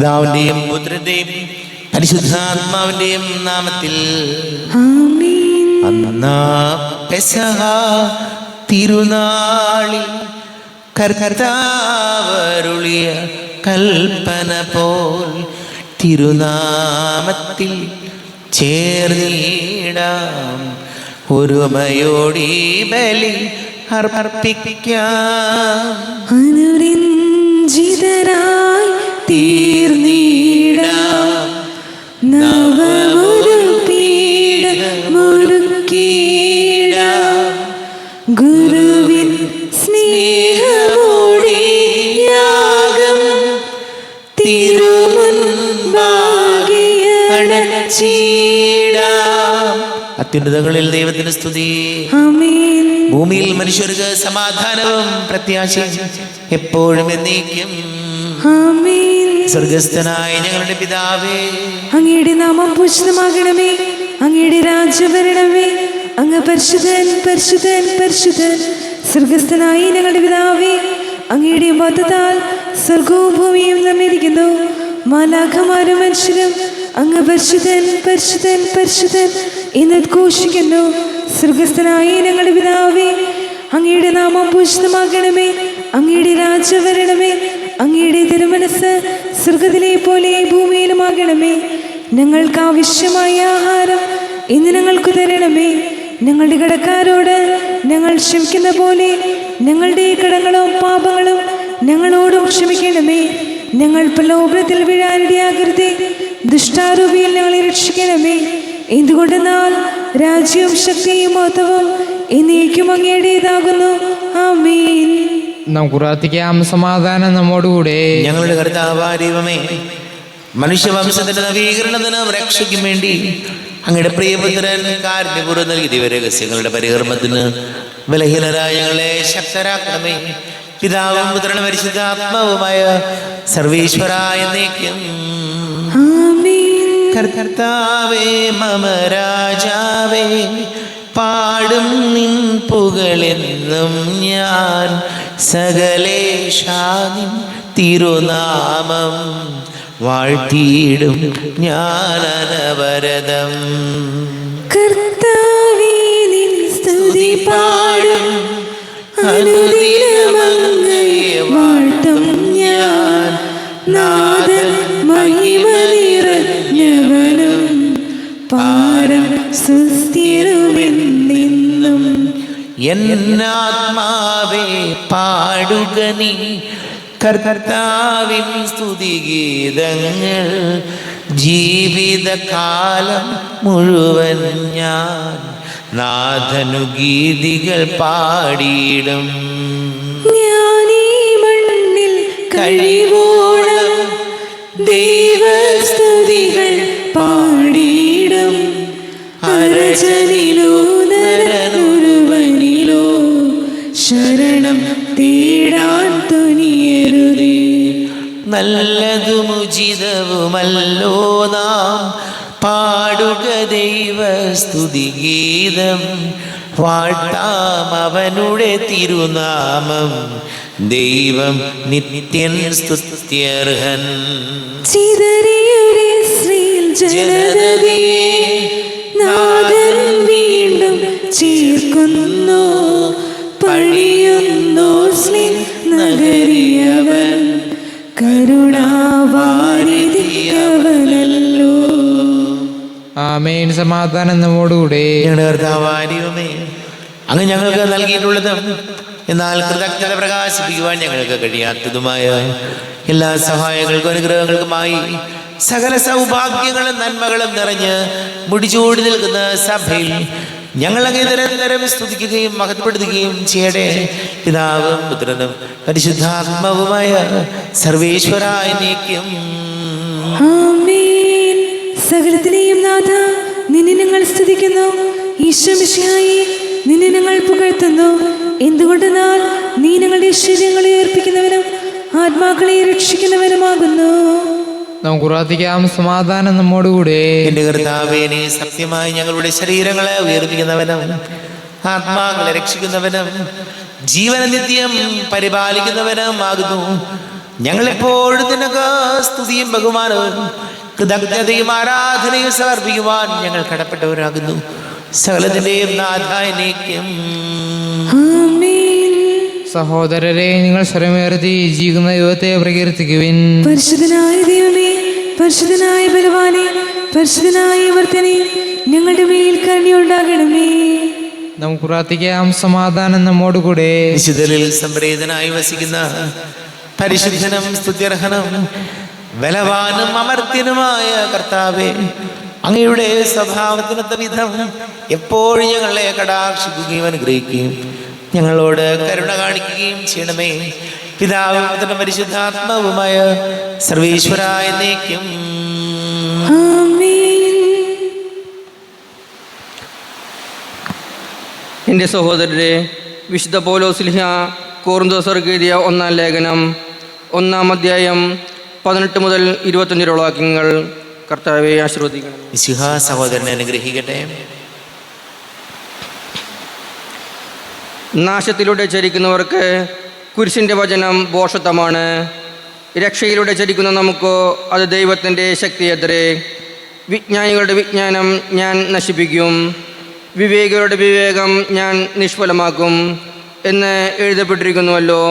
പിതാവിന്റെയും പുത്രന്റെയും പരിശുദ്ധാത്മാവിന്റെയും നാമത്തിൽ അന്നാ പെസഹ തിരുനാളിൽ കർത്താവരുളിയ കൽപ്പന പോൽ തിരുനാമത്തിൽ ചേർന്നിടാം. ഒരുമയോടി ബലി അർപ്പിക്കാം. അനുരഞ്ജിതരായി തീർന്നിടാം. നവമൊരു പീഠമൊരുക്കിടാം. ഗുരുവിൻ സ്നേഹമോടെ യാഗം തിരുമുൻപാകെ അണച്ചിടാം. അത്യുന്നതങ്ങളിൽ ദൈവത്തിന് സ്തുതി. ആമേൻ. ഭൂമിയിൽ മനുഷ്യർക്ക് സമാധാനവും പ്രത്യാശയും എപ്പോഴും എന്നേക്കും. ആമേൻ. സ്വർഗസ്ഥനായ ഞങ്ങളുടെ പിതാവേ, അങ്ങയുടെ നാമം പൂജിതമാകണമേ. അങ്ങയുടെ രാജ്യം വരണമേ. അങ്ങ് പരിശുദ്ധൻ പരിശുദ്ധൻ പരിശുദ്ധൻ. സ്വർഗസ്ഥനായ ഞങ്ങളുടെ പിതാവേ, അങ്ങയുടെ മതത്താൽ സ്വർഗവും ഭൂമിയും നിറഞ്ഞിരിക്കുന്നു. മാലാഖമാരും മനുഷ്യരും അങ്ങ് പരിശുദ്ധൻ പരിശുദ്ധൻ പരിശുദ്ധൻ എന്ന് ഘോഷിക്കുന്നു. സ്വർഗസ്ഥനായ ഞങ്ങളുടെ പിതാവേ, അങ്ങയുടെ നാമം പൂജിതമാകണമേ. അങ്ങയുടെ രാജ്യം വരണമേ. അങ്ങയുടെ തിരുമനസ്സ് സ്വർഗത്തിലെ പോലെ ഭൂമിയിലുമാകണമേ. ഞങ്ങൾക്ക് ആവശ്യമായ ആഹാരം ഇന്ന് ഞങ്ങൾക്ക് തരണമേ. ഞങ്ങളുടെ കടക്കാരോട് ഞങ്ങൾ ക്ഷമിക്കുന്ന പോലെ ഞങ്ങളുടെ കടങ്ങളും പാപങ്ങളും ഞങ്ങളോടും ക്ഷമിക്കണമേ. ഞങ്ങൾ പ്രലോഭനത്തിൽ വീഴാനിടയാകരുതേ. ദുഷ്ടാരൂപിയിൽ ഞങ്ങളെ രക്ഷിക്കണമേ. എന്തുകൊണ്ടെന്നാൽ രാജ്യവും ശക്തിയും മഹത്വവും എന്നേക്കും അങ്ങയുടേതാകുന്നു. ആമേൻ. നമുക്ക് പ്രാർത്ഥിക്കാം. സമാധാനം നമ്മോടുകൂടെ. ഞങ്ങളുടെ കർത്താവായ ദൈവമേ, മനുഷ്യവംശത്തിന്റെ നവീകരണത്തിനും രക്ഷയ്ക്കും വേണ്ടി അങ്ങയുടെ പ്രിയപുത്രൻ കാരുണ്യപൂർവ്വം നൽകിയ ദിവരഹസ്യങ്ങളുടെ പരികർമ്മത്തിന് ബലഹീനരായ ഞങ്ങളെ ശക്തരാക്കണമേ. പിതാവും പുത്രനും പരിശുദ്ധാത്മാവുമായ സർവീശ്വരായ എന്നേക്കും. കർത്താവേ മമ രാജാവേ, പാടും നിൻ പുകളെന്നും ഞാൻ. സകലേശാനിൻ തിരുനാമം വാഴ്ത്തിയിടും ഞാൻ അനവരതം. കർത്താവേ നിൻ സ്തുതി പാടും. അനുദിനമങ്ങയെ വാഴ്ത്തും ഞാൻ. നാഥൻ മഹിമ നിറഞ്ഞവനും പാരം സുസ്ഥിരമെന്നെന്നും. എന്നാത്മാവേ പാടുക നീ കർത്താവിൻ സ്തുതിഗീതങ്ങൾ. ജീവിതകാലം മുഴുവൻ ഞാൻ നാഥനു ഗീതികൾ പാടിയിടും. ഞാനീ മണ്ണിൽ കഴിവോളം ദൈവസ്തുതികൾ പാടിയിടും. അരജനിലോ നരനൊരുവനിലോ ശരണം തേടാൻ തുനിയരുതേ. നല്ലതും ഉചിതവുമല്ലോ നാം പാടുക ദൈവസ്തുതിഗീതം. വാഴ്ത്താം അവനുടെ തിരുനാമം. ദൈവം നിത്യൻ സ്തുത്യർഹൻ. ചിതറിയൊരു ഇസ്രായേൽ ജനതയെ നാഥൻ വീണ്ടും ചേർക്കുന്നു. പണിയുന്നു സ്ലിം നഗരിയവൻ. കരുണാവാരിധിയവനല്ലോ. ആമേൻ. സമാധാനം നമ്മോടുകൂടെ. ഞങ്ങളുടെ കർത്താവായ ദൈവമേ, അങ്ങ് ഞങ്ങൾക്ക് നൽകിയിട്ടുള്ളതും എന്നാൽ കൃതജ്ഞത പ്രകാശിപ്പിക്കുവാൻ ഞങ്ങൾക്ക് കഴിയാത്തതുമായ എല്ലാ സഹായങ്ങൾക്കും അനുഗ്രഹങ്ങൾക്കുമായി സകല സൗഭാഗ്യങ്ങളും നന്മകളും നിറഞ്ഞ് മുടിചൂടി നിൽക്കുന്ന സഭയിൽ ഞങ്ങൾ അങ്ങേ നിരന്തരം സ്തുതിക്കുകയും മഹത്വപ്പെടുത്തുകയും ചെയ്യട്ടെ. പിതാവും പുത്രനും പരിശുദ്ധാത്മാവുമായ സർവേശ്വരായ എന്നേക്കും. ആമേൻ. സകലത്തിലെയും നാഥ, നിന്നെ ഞങ്ങൾ സ്തുതിക്കുന്നു. ഈശോ മിശിഹായേ, നിന്നെ ഞങ്ങൾ പുകഴ്ത്തുന്നു. എന്തുകൊണ്ടെന്നാൽ നീ ഞങ്ങളുടെ ശരീരങ്ങളെ ഏർപ്പിക്കുന്നവനും ആത്മാക്കളെ രക്ഷിക്കുന്നവനുമാകുന്നു. നമുക്ക് പ്രാർത്ഥിക്കാം. സമാധാനം നമ്മോടുകൂടെ. എന്റെ കർത്താവേ, നീ സത്യമായി ഞങ്ങളുടെ ശരീരങ്ങളെ ഉയർപ്പിക്കുന്നവനും ആത്മാക്കളെ രക്ഷിക്കുന്നവനും ജീവന നിത്യം പരിപാലിക്കുന്നവനുമാകുന്നു. ഞങ്ങളെപ്പോഴും നിനക്ക് സ്തുതിയും ബഹുമാനവും കൃതജ്ഞതയും ആരാധനയും സമർപ്പിക്കുവാൻ ഞങ്ങൾ കടപ്പെട്ടവരാകുന്നു. സകലത്തിന്റെയും നാഥായനേക്കും. സഹോദരരെ, നിങ്ങൾ സ്വരമുയർത്തി ജീവിക്കുന്ന ദൈവത്തെ പ്രകീർത്തിക്കുവിൻ. പരിശുദ്ധനായ ദൈവമേ, പരിശുദ്ധനായ ബലവാനേ, പരിശുദ്ധനായ വർദ്ധനേ, ഞങ്ങളുടെ മേൽ കരുണയുണ്ടാകണമേ. നമുക്ക് പ്രാർത്ഥിക്കാം. സമാധാനം നമ്മോടുകൂടെ. വിശുദ്ധരിൽ സംപ്രീതനായി വസിക്കുന്ന പരിശുദ്ധനും സ്തുത്യർഹനും ബലവാനും അമർത്യനുമായ കർത്താവേ, അങ്ങയുടെ സ്വഭാവത്തിനൊത്ത വിധം എപ്പോഴും ഞങ്ങളെ കടാക്ഷിക്കുകയും അനുഗ്രഹിക്കുകയും ഞങ്ങളോട് കരുണ കാണിക്കുകയും ചെയ്യണമേ. പിതാവും പുത്രനും പരിശുദ്ധാത്മാവുമായ സർവേശ്വര എന്നേക്കും. എൻ്റെ സഹോദരരെ, വിശുദ്ധ പൗലോസ്ലീഹ കൊറിന്തോസർക്ക് എഴുതിയ 1-ാം ലേഖനം 1-ാം അധ്യായം 18 മുതൽ 25 വാക്യങ്ങൾ കർത്താവെ ആശീർവദിക്കണം. മിശിഹാ സഹോദരനെ അനുഗ്രഹിക്കട്ടെ. നാശത്തിലൂടെ ചരിക്കുന്നവർക്ക് കുരിശിൻ്റെ വചനം ഭോഷത്വമാണ്. രക്ഷയിലൂടെ ചരിക്കുന്ന നമുക്കോ അത് ദൈവത്തിൻ്റെ ശക്തിയത്രേ. വിജ്ഞാനികളുടെ വിജ്ഞാനം ഞാൻ നശിപ്പിക്കും, വിവേകികളുടെ വിവേകം ഞാൻ നിഷ്ഫലമാക്കും എന്ന് എഴുതപ്പെട്ടിരിക്കുന്നുവല്ലോ.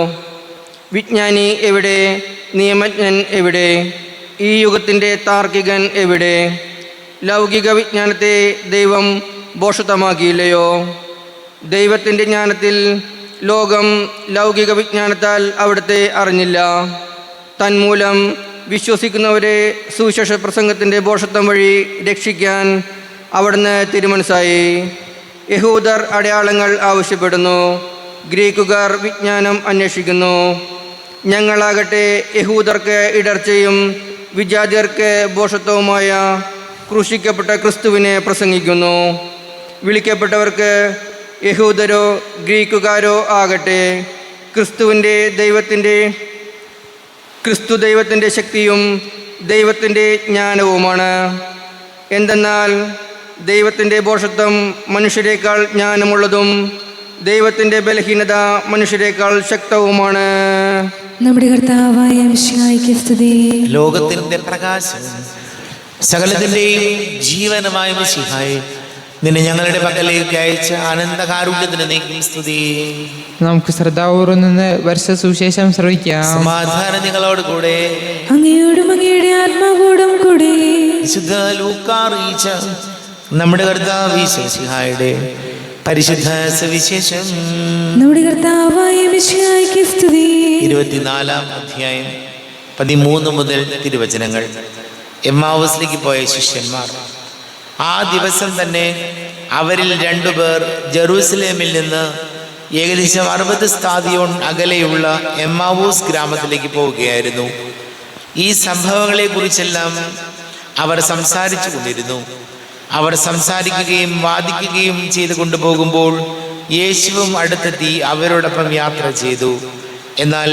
വിജ്ഞാനി എവിടെ? നിയമജ്ഞൻ എവിടെ? ഈ യുഗത്തിൻ്റെ താർക്കികൻ എവിടെ? ലൗകിക വിജ്ഞാനത്തെ ദൈവം ഭോഷത്വമാക്കിയില്ലയോ? ദൈവത്തിൻ്റെ ജ്ഞാനത്തിൽ ലോകം ലൗകിക വിജ്ഞാനത്താൽ അവിടുത്തെ അറിഞ്ഞില്ല. തന്മൂലം വിശ്വസിക്കുന്നവരെ സുവിശേഷ പ്രസംഗത്തിൻ്റെ ഭോഷത്വം വഴി രക്ഷിക്കാൻ അവിടുന്ന് തിരുമനസ്സായി. യഹൂദർ അടയാളങ്ങൾ ആവശ്യപ്പെടുന്നു, ഗ്രീക്കുകാർ വിജ്ഞാനം അന്വേഷിക്കുന്നു. ഞങ്ങളാകട്ടെ യഹൂദർക്ക് ഇടർച്ചയും വിജാതിയർക്ക് ഭോഷത്വവുമായ ക്രൂശിക്കപ്പെട്ട ക്രിസ്തുവിനെ പ്രസംഗിക്കുന്നു. വിളിക്കപ്പെട്ടവർക്ക് യഹൂദരോ ഗ്രീക്കുകാരോ ആകട്ടെ ക്രിസ്തു ദൈവത്തിൻ്റെ ശക്തിയും ദൈവത്തിൻ്റെ ജ്ഞാനവുമാണ്. എന്തെന്നാൽ ദൈവത്തിൻ്റെ ഭോഷത്വം മനുഷ്യരെക്കാൾ ജ്ഞാനമുള്ളതും ദൈവത്തിൻ്റെ ബലഹീനത മനുഷ്യരെക്കാൾ ശക്തവുമാണ്. നമ്മുടെ കർത്താവായ മിശിഹായ്ക്ക് സ്തുതി. ലോകത്തിന്റെ പ്രകാശം സകലത്തിന്റെയും ജീവനമായ മിശിഹായെ, നിന്നെ ഞങ്ങളുടെ പക്കലേക്ക് അയച്ച ആനന്ദകാരുണ്യത്തിന് നീക്കും സ്തുതി. നമുക്ക് ശ്രദ്ധാപൂർവ്വം നിന്ന് വർഷ സുവിശേഷം ശ്രവിക്കാം. സമാധാനം നിങ്ങളോട് കൂടെ. അങ്ങയോടും അങ്ങയുടെ ആത്മാവോടും കൂടെ. വിശുദ്ധ ലൂക്കാ അറിയിച്ച നമ്മുടെ കർത്താവ് മിശിഹായുടെ പരിശുദ്ധ സുവിശേഷം. നമ്മുടെ കർത്താവായ മിശിഹായ്ക്ക് സ്തുതി. 24-ാം അധ്യായം 13 മുതൽ തിരുവചനങ്ങൾ. എമ്മാവൂസിലേക്ക് പോയ ശിഷ്യന്മാർ. ആ ദിവസം തന്നെ അവരിൽ 2 പേർ ജെറൂസലേമിൽ നിന്ന് ഏകദേശം 60 സ്ഥാദിയോൺ അകലെയുള്ള എമ്മാവൂസ് ഗ്രാമത്തിലേക്ക് പോവുകയായിരുന്നു. ഈ സംഭവങ്ങളെ കുറിച്ചെല്ലാം അവർ സംസാരിച്ചു കൊണ്ടിരുന്നു. അവർ സംസാരിക്കുകയും വാദിക്കുകയും ചെയ്തു കൊണ്ടുപോകുമ്പോൾ യേശുവും അടുത്തെത്തി അവരോടൊപ്പം യാത്ര ചെയ്തു. എന്നാൽ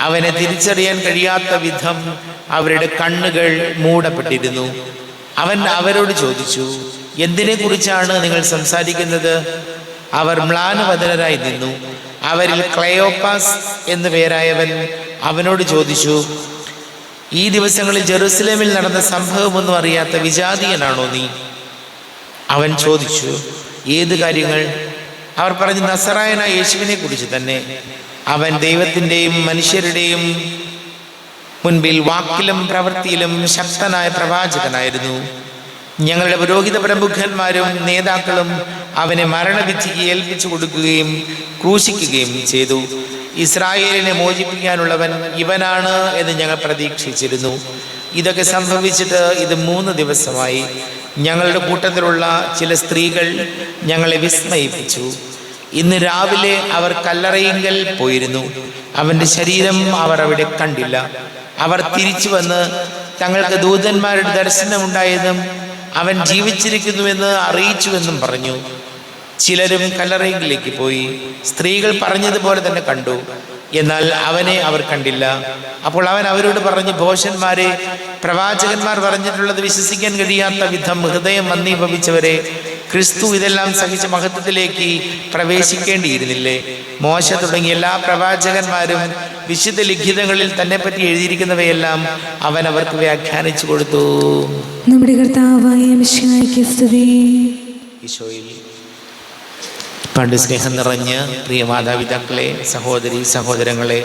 അവനെ തിരിച്ചറിയാൻ കഴിയാത്ത വിധം അവരുടെ കണ്ണുകൾ മൂടപ്പെട്ടിരുന്നു. അവൻ അവരോട് ചോദിച്ചു, എന്തിനെ കുറിച്ചാണ് നിങ്ങൾ സംസാരിക്കുന്നത്? അവർ മ്ലാനവദനരായി നിന്നു. അവരിൽ ക്ലയോപ്പാസ് എന്നു പേരായവൻ അവനോട് ചോദിച്ചു, ഈ ദിവസങ്ങളിൽ ജെറുസലേമിൽ നടന്ന സംഭവമൊന്നും അറിയാത്ത വിജാതീയനാണോ നീ? അവൻ ചോദിച്ചു, ഏത് കാര്യങ്ങൾ? അവർ പറഞ്ഞു, നസറായനായ യേശുവിനെ കുറിച്ച് തന്നെ. അവൻ ദൈവത്തിൻ്റെയും മനുഷ്യരുടെയും മുൻപിൽ വാക്കിലും പ്രവൃത്തിയിലും ശക്തനായ പ്രവാചകനായിരുന്നു. ഞങ്ങളുടെ പുരോഹിത പ്രമുഖന്മാരും നേതാക്കളും അവനെ മരണവിധിക്ക് ഏൽപ്പിച്ചു കൊടുക്കുകയും ക്രൂശിക്കുകയും ചെയ്തു. ഇസ്രായേലിനെ മോചിപ്പിക്കാനുള്ളവൻ ഇവനാണ് എന്ന് ഞങ്ങൾ പ്രതീക്ഷിച്ചിരുന്നു. ഇതൊക്കെ സംഭവിച്ചിട്ട് ഇത് 3 ദിവസമായി. ഞങ്ങളുടെ കൂട്ടത്തിലുള്ള ചില സ്ത്രീകൾ ഞങ്ങളെ വിസ്മയിപ്പിച്ചു. ഇന്ന് രാവിലെ അവർ കല്ലറയിങ്കൽ പോയിരുന്നു. അവൻ്റെ ശരീരം അവർ അവിടെ കണ്ടില്ല. അവർ തിരിച്ചു വന്ന് തങ്ങൾക്ക് ദൂതന്മാരുടെ ദർശനമുണ്ടായതും അവൻ ജീവിച്ചിരിക്കുന്നുവെന്ന് അറിയിച്ചുവെന്നും പറഞ്ഞു. ചിലരും കല്ലറയിലേക്ക് പോയി സ്ത്രീകൾ പറഞ്ഞതുപോലെ തന്നെ കണ്ടു. എന്നാൽ അവനെ അവർ കണ്ടില്ല. അപ്പോൾ അവൻ അവരോട് പറഞ്ഞു, ഭോഷന്മാരെ, പ്രവാചകന്മാർ പറഞ്ഞിട്ടുള്ളത് വിശ്വസിക്കാൻ കഴിയാത്ത വിധം ഹൃദയം മന്ദീഭവിച്ചവരെ, ക്രിസ്തു ഇതെല്ലാം സഹിച്ച മഹത്വത്തിലേക്ക് പ്രവേശിക്കേണ്ടിയിരുന്നില്ലേ? മോശ തുടങ്ങിയ എല്ലാ പ്രവാചകന്മാരും വിശുദ്ധ ലിഖിതങ്ങളിൽ തന്നെ പറ്റി എഴുതിയിരിക്കുന്നവയെല്ലാം അവൻ അവർക്ക് വ്യാഖ്യാനിച്ചു കൊടുത്തു. നമ്മുടെ കർത്താവായ മിശിഹായ്ക്ക് സ്തുതി. ഈശോയിൽ പണ്ട് സ്നേഹം നിറഞ്ഞ് പ്രിയ മാതാപിതാക്കളെ, സഹോദരി സഹോദരങ്ങളെ,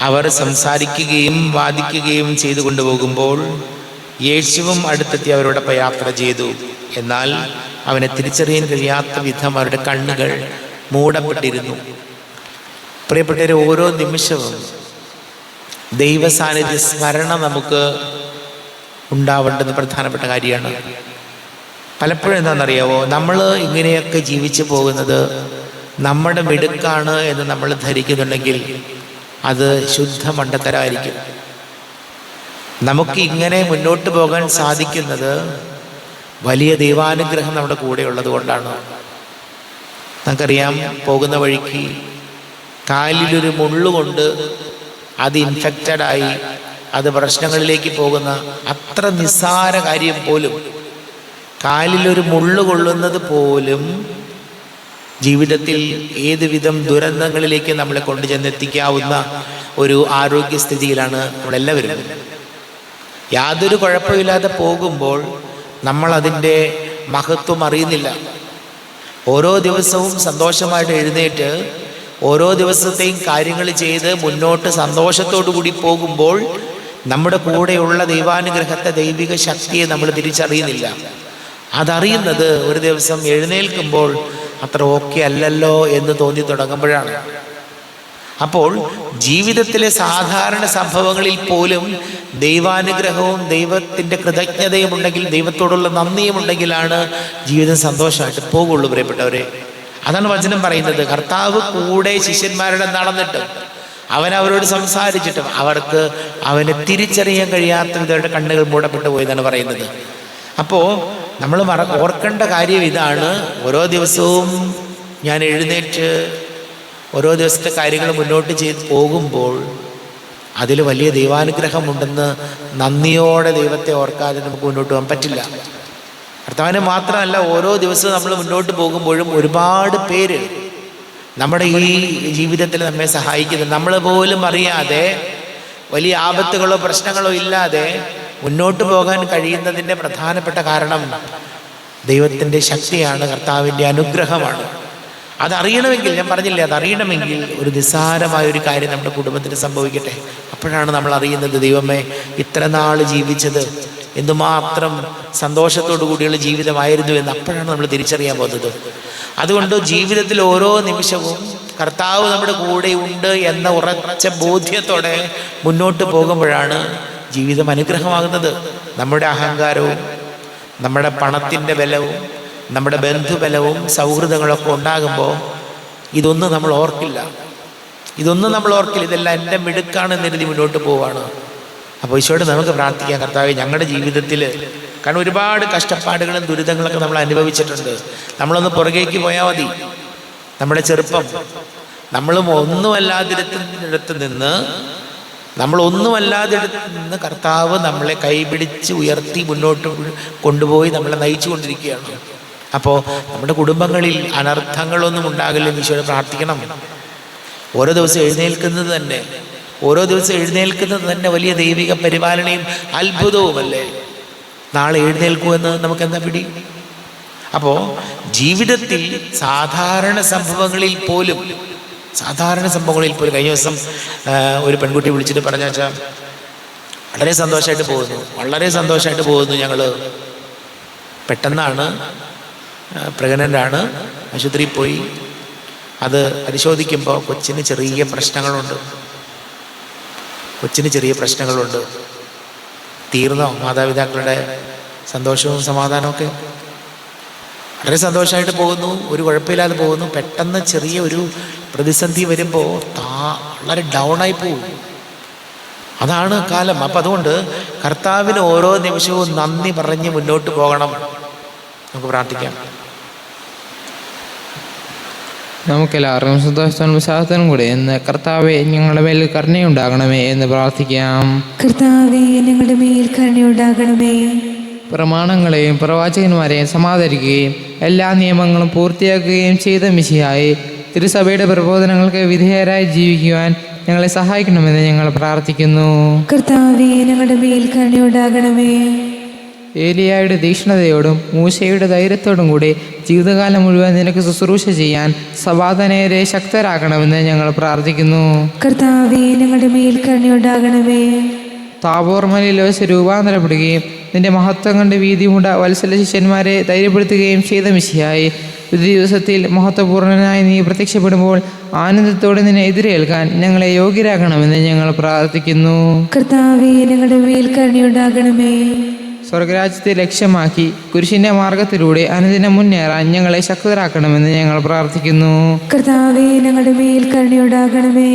അവർ സംസാരിക്കുകയും വാദിക്കുകയും ചെയ്തു കൊണ്ടുപോകുമ്പോൾ യേശുവും അടുത്തെത്തി അവരോടൊപ്പം യാത്ര ചെയ്തു. എന്നാൽ അവനെ തിരിച്ചറിയാൻ കഴിയാത്ത വിധം അവരുടെ കണ്ണുകൾ മൂടപ്പെട്ടിരുന്നു. പ്രിയപ്പെട്ടവരെ, ഓരോ നിമിഷവും ദൈവസാന്നിധ്യ സ്മരണ നമുക്ക് ഉണ്ടാവേണ്ടത് പ്രധാനപ്പെട്ട കാര്യമാണ്. പലപ്പോഴും എന്താണെന്നറിയാവോ, നമ്മൾ ഇങ്ങനെയൊക്കെ ജീവിച്ചു പോകുന്നത് നമ്മുടെ മിടുക്കാണ് എന്ന് നമ്മൾ ധരിക്കുന്നുണ്ടെങ്കിൽ അത് ശുദ്ധ മണ്ടത്തരമായിരിക്കും. നമുക്ക് ഇങ്ങനെ മുന്നോട്ട് പോകാൻ സാധിക്കുന്നത് വലിയ ദൈവാനുഗ്രഹം നമ്മുടെ കൂടെ ഉള്ളത് കൊണ്ടാണ്. നമുക്കറിയാം, പോകുന്ന വഴിക്ക് കാലിലൊരു മുള്ളുകൊണ്ട് അത് ഇൻഫെക്റ്റഡായി അത് പ്രശ്നങ്ങളിലേക്ക് പോകുന്ന അത്ര നിസ്സാര കാര്യം പോലും, കാലിലൊരു മുള്ളു കൊള്ളുന്നത് പോലും ജീവിതത്തിൽ ഏതുവിധം ദുരന്തങ്ങളിലേക്ക് നമ്മളെ കൊണ്ടു ചെന്നെത്തിക്കാവുന്ന ഒരു ആരോഗ്യസ്ഥിതിയിലാണ് നമ്മളെല്ലാവരും. യാതൊരു കുഴപ്പമില്ലാതെ പോകുമ്പോൾ നമ്മൾ അതിൻ്റെ മഹത്വം അറിയുന്നില്ല. ഓരോ ദിവസവും സന്തോഷമായിട്ട് എഴുന്നേറ്റ് ഓരോ ദിവസത്തെയും കാര്യങ്ങൾ ചെയ്ത് മുന്നോട്ട് സന്തോഷത്തോടു കൂടി പോകുമ്പോൾ നമ്മുടെ കൂടെയുള്ള ദൈവാനുഗ്രഹത്തെ, ദൈവിക ശക്തിയെ നമ്മൾ തിരിച്ചറിയുന്നില്ല. അതറിയുന്നത് ഒരു ദിവസം എഴുന്നേൽക്കുമ്പോൾ അത്ര ഓക്കെ അല്ലല്ലോ എന്ന് തോന്നി തുടങ്ങുമ്പോഴാണ്. അപ്പോൾ ജീവിതത്തിലെ സാധാരണ സംഭവങ്ങളിൽ പോലും ദൈവാനുഗ്രഹവും ദൈവത്തിൻ്റെ കൃതജ്ഞതയും ഉണ്ടെങ്കിൽ, ദൈവത്തോടുള്ള നന്ദിയും ഉണ്ടെങ്കിലാണ് ജീവിതം സന്തോഷമായിട്ട് പോകുള്ളൂ. പ്രിയപ്പെട്ടവരെ, അതാണ് വചനം പറയുന്നത്. കർത്താവ് കൂടെ ശിഷ്യന്മാരുടെ നടന്നിട്ടും അവൻ അവരോട് സംസാരിച്ചിട്ടും അവർക്ക് അവനെ തിരിച്ചറിയാൻ കഴിയാത്ത വിധയുടെ കണ്ണുകൾ മൂടപ്പെട്ടു പോയെന്നാണ് പറയുന്നത്. അപ്പോൾ നമ്മൾ ഓർക്കേണ്ട കാര്യം ഇതാണ്: ഓരോ ദിവസവും ഞാൻ എഴുന്നേറ്റ് ഓരോ ദിവസത്തെ കാര്യങ്ങൾ മുന്നോട്ട് ചെയ്ത് പോകുമ്പോൾ അതിൽ വലിയ ദൈവാനുഗ്രഹമുണ്ടെന്ന് നന്ദിയോടെ ദൈവത്തെ ഓർക്കാതെ നമുക്ക് മുന്നോട്ട് പോകാൻ പറ്റില്ല. കർത്താവിനെ മാത്രമല്ല, ഓരോ ദിവസവും നമ്മൾ മുന്നോട്ട് പോകുമ്പോഴും ഒരുപാട് പേര് നമ്മുടെ ഈ ജീവിതത്തിൽ നമ്മെ സഹായിക്കുന്നു. നമ്മൾ പോലും അറിയാതെ വലിയ ആപത്തുകളോ പ്രശ്നങ്ങളോ ഇല്ലാതെ മുന്നോട്ട് പോകാൻ കഴിയുന്നതിൻ്റെ പ്രധാനപ്പെട്ട കാരണം ദൈവത്തിൻ്റെ ശക്തിയാണ്, കർത്താവിൻ്റെ അനുഗ്രഹമാണ്. അതറിയണമെങ്കിൽ, ഞാൻ പറഞ്ഞില്ലേ, അതറിയണമെങ്കിൽ ഒരു നിസ്സാരമായൊരു കാര്യം നമ്മുടെ കുടുംബത്തിന് സംഭവിക്കട്ടെ. അപ്പോഴാണ് നമ്മൾ അറിയുന്നത് ദൈവമേ ഇത്ര നാൾ ജീവിച്ചത് എന്തുമാത്രം സന്തോഷത്തോടു കൂടിയുള്ള ജീവിതമായിരുന്നു എന്ന്. അപ്പോഴാണ് നമ്മൾ തിരിച്ചറിയാൻ പോകുന്നത്. അതുകൊണ്ട് ജീവിതത്തിൽ ഓരോ നിമിഷവും കർത്താവ് നമ്മുടെ കൂടെ ഉണ്ട് എന്ന ഉറച്ച ബോധ്യത്തോടെ മുന്നോട്ട് പോകുമ്പോഴാണ് ജീവിതം അനുഗ്രഹമാകുന്നത്. നമ്മുടെ അഹങ്കാരവും നമ്മുടെ പണത്തിൻ്റെ ബലവും നമ്മുടെ ബന്ധുബലവും സൗഹൃദങ്ങളൊക്കെ ഉണ്ടാകുമ്പോൾ ഇതൊന്നും നമ്മൾ ഓർക്കില്ല. ഇതെല്ലാം എൻ്റെ മിടുക്കാണെന്ന് കരുതി മുന്നോട്ട് പോവാണ്. അപ്പോൾ ഈശോയോട് നമുക്ക് പ്രാർത്ഥിക്കാം, കർത്താവേ ഞങ്ങളുടെ ജീവിതത്തിൽ, കാരണം ഒരുപാട് കഷ്ടപ്പാടുകളും ദുരിതങ്ങളൊക്കെ നമ്മൾ അനുഭവിച്ചിട്ടുണ്ട്. നമ്മളൊന്ന് പുറകേക്ക് പോയാൽ മതി. നമ്മുടെ ചെറുപ്പം, നമ്മളും ഒന്നുമല്ലാതിടത്ത് നിന്ന് കർത്താവ് നമ്മളെ കൈപിടിച്ച് ഉയർത്തി മുന്നോട്ട് കൊണ്ടുപോയി നമ്മളെ നയിച്ചു കൊണ്ടിരിക്കുകയാണ്. അപ്പോൾ നമ്മുടെ കുടുംബങ്ങളിൽ അനർത്ഥങ്ങളൊന്നും ഉണ്ടാകില്ലെന്ന് ഈശോയോട് പ്രാർത്ഥിക്കണം. ഓരോ ദിവസം എഴുന്നേൽക്കുന്നത് തന്നെ വലിയ ദൈവിക പരിപാലനയും അത്ഭുതവുമല്ലേ. നാളെ എഴുന്നേൽക്കുമെന്ന് നമുക്ക് എന്താ പിടി? അപ്പോൾ ജീവിതത്തിൽ സാധാരണ സംഭവങ്ങളിൽ പോലും കഴിഞ്ഞ ദിവസം ഒരു പെൺകുട്ടി വിളിച്ചിട്ട് പറഞ്ഞ വെച്ചാൽ വളരെ സന്തോഷമായിട്ട് പോകുന്നു ഞങ്ങൾ. പെട്ടെന്നാണ്, പ്രഗ്നൻ്റാണ്, ആശുപത്രിയിൽ പോയി. അത് പരിശോധിക്കുമ്പോൾ കൊച്ചിന് ചെറിയ പ്രശ്നങ്ങളുണ്ട്. തീർന്നോ മാതാപിതാക്കളുടെ സന്തോഷവും സമാധാനമൊക്കെ? വളരെ സന്തോഷമായിട്ട് പോകുന്നു, ഒരു കുഴപ്പമില്ലാതെ പോകുന്നു. പെട്ടെന്ന് ചെറിയ ഒരു പ്രതിസന്ധി വരുമ്പോൾ വളരെ ഡൗണായി പോകും. അതാണ് കാലം. അപ്പം അതുകൊണ്ട് കർത്താവിന് ഓരോ നിമിഷവും നന്ദി പറഞ്ഞ് മുന്നോട്ട് പോകണം. നമുക്ക് പ്രാർത്ഥിക്കാം. നമുക്കെല്ലാവർക്കും സന്തോഷത്തോടും വിശ്വാസത്തോടും കൂടി എന്ന് കർത്താവെ ഞങ്ങളുടെ മേൽ കരുണയുണ്ടാകണമേ എന്ന് പ്രാർത്ഥിക്കാം. കർത്താവേ ഞങ്ങളുടെ മേൽ കരുണയുണ്ടാകണമേ. പ്രമാണങ്ങളെയും പ്രവാചകന്മാരെയും സമാദരിക്കുകയും എല്ലാ നിയമങ്ങളും പൂർത്തിയാക്കുകയും ചെയ്ത മിശിഹായെ തിരുസഭയുടെ പ്രബോധനങ്ങൾക്ക് വിധേയരായി ജീവിക്കുവാൻ ഞങ്ങളെ സഹായിക്കണമെന്ന് ഞങ്ങൾ പ്രാർത്ഥിക്കുന്നു. കർത്താവേ, ഞങ്ങളുടെ മേൽ കരുണയുണ്ടാകണമേ. ഏലിയായുടെ തീക്ഷ്ണതയോടും മൂശയുടെ ധൈര്യത്തോടും കൂടി ജീവിതകാലം മുഴുവൻ നിനക്ക് ശുശ്രൂഷ ചെയ്യാൻ സഭാതനയരെ ശക്തരാക്കണമെന്ന് ഞങ്ങൾ പ്രാർത്ഥിക്കുന്നു. കർത്താവേ, ഞങ്ങളുടെ മേൽ കരുണയുണ്ടാകണമേ. താബോർ മലയിൽ വെച്ച് രൂപാന്തരപ്പെടുകയും നിന്റെ മഹത്വം കണ്ട് വീതിമുണ്ട വത്സല ശിഷ്യന്മാരെ ധൈര്യപ്പെടുത്തുകയും ചെയ്ത മിശിഹായി ഒരു ദിവസത്തിൽ മഹത്വപൂർണനായി നീ പ്രത്യക്ഷപ്പെടുമ്പോൾ ആനന്ദത്തോടെ നിന്നെ എതിരേൽക്കാൻ ഞങ്ങളെ യോഗ്യരാക്കണമെന്ന് ഞങ്ങൾ പ്രാർത്ഥിക്കുന്നു. കർത്താവേ, ഞങ്ങളുടെ മേൽ കരുണയുണ്ടാകണമേ. സ്വർഗരാജ്യത്തെ ലക്ഷ്യമാക്കി കുരിശിന്റെ മാർഗത്തിലൂടെ അനുദിനം മുന്നേറാൻ ഞങ്ങളെ ശക്തരാക്കണമെന്ന് ഞങ്ങൾ പ്രാർത്ഥിക്കുന്നു. കർത്താവേ, ഞങ്ങളുടെ മേൽ കരുണയുണ്ടാകണമേ.